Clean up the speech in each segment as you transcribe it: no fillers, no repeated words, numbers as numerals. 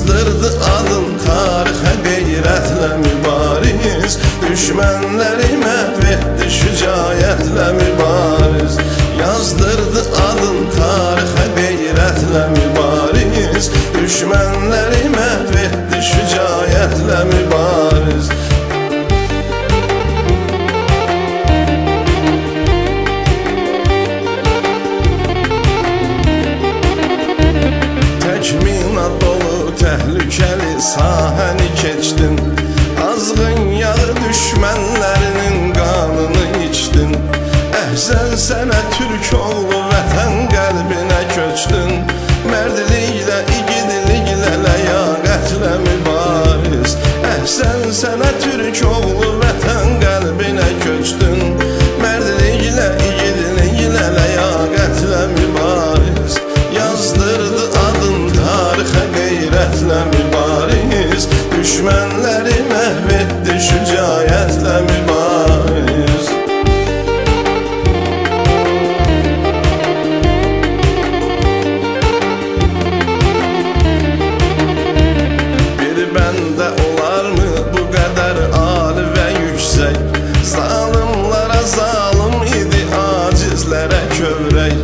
Yazdırdı adın tarixə qeyrətlə mübariz, düşmənləri məhv etdi şücaətlə mübariz. Yazdırdı adın tarixə qeyrətlə mübariz, düşmənləri məhv etdi şücaətlə mübariz. Təkminat dolu təhlükəli sahəni keçdin, azğın yağı düşmənlərinin qanını içdin. Əhsən sənə türk oğlu vətən qəlbinə köçdün, mərdliklə, igidliklə, ləyaqətlə mübariz. Əhsən sənə türk oğlu vətən qəlbinə köçdün, mərdliklə, igidliklə, ləyaqətlə mübariz. Yazdırdı adın tarixə qeyrətlə mübariz, düşmənləri məhv etdi şücaətlə mübariz. Bir bəndə olarmı bu qədər ali və yüksək, zalimlara zalım idi, acizlərə kövrək.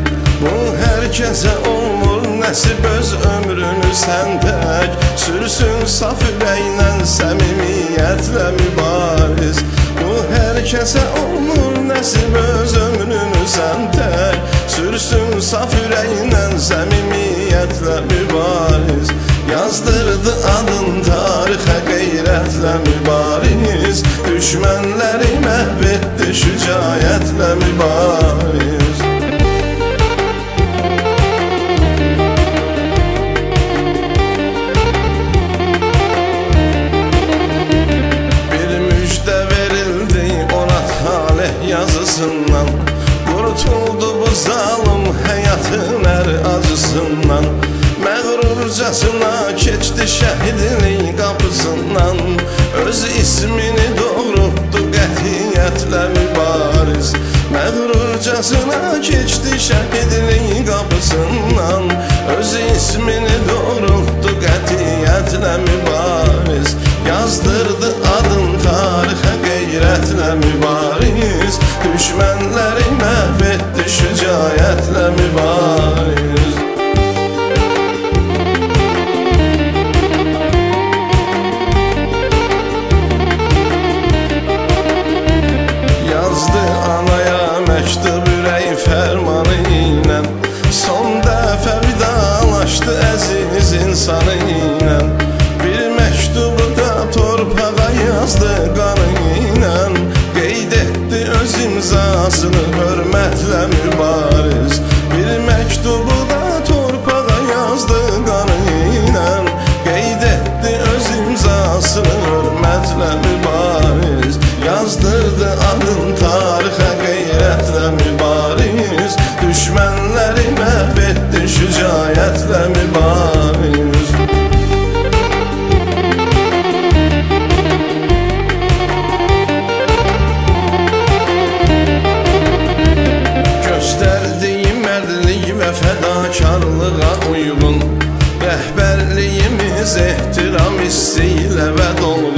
Bu hər kəsə olmur nəsib, öz ömrünü sən tək sürsün saf ürəklə, səmimiyyətlə mübariz. Bu hər kəsə olmur nəsib, öz ömrünü sən tək sürsün saf ürəklə, səmimiyyətlə mübariz. Yazdırdı adın tarixə qeyrətlə mübariz, düşmənləri məhv etdi şücaətlə mübariz. Yazısından qurtuldu bu zalım həyatın hər acısından, məğrurcasına keçdi şəhidlik qapısından, öz ismini doğrultdu qətiyyətlə mübariz. Məğrurcasına keçdi şəhidlik qapısından, öz ismini doğrultdu qətiyyətlə mübariz. Yazdırdı adın tarixə qeyrətlə mübariz, düşmənləri məhv etdi şücaətlə mübariz. Yazdı anaya məktub ürək fərmanı ilə, son dəfə vidalaşdı əziz insanı ilə. Bir məktubu da torpağa yazdı qanı ilə, qeyd etdi öz imzasını hörmətlə mübariz. Bir məktubu da torpağa yazdı qanı ilə, qeyd etdi öz imzasını hörmətlə mübariz. Yazdırdı adın tarixə qeyrətlə mübariz, düşmənləri məhv etdi şücaətlə mübariz. Göstərdiyi mərdlik və fədakarlığa uyğun, rəhbərliyimiz ehtiram hissi ilə və dolu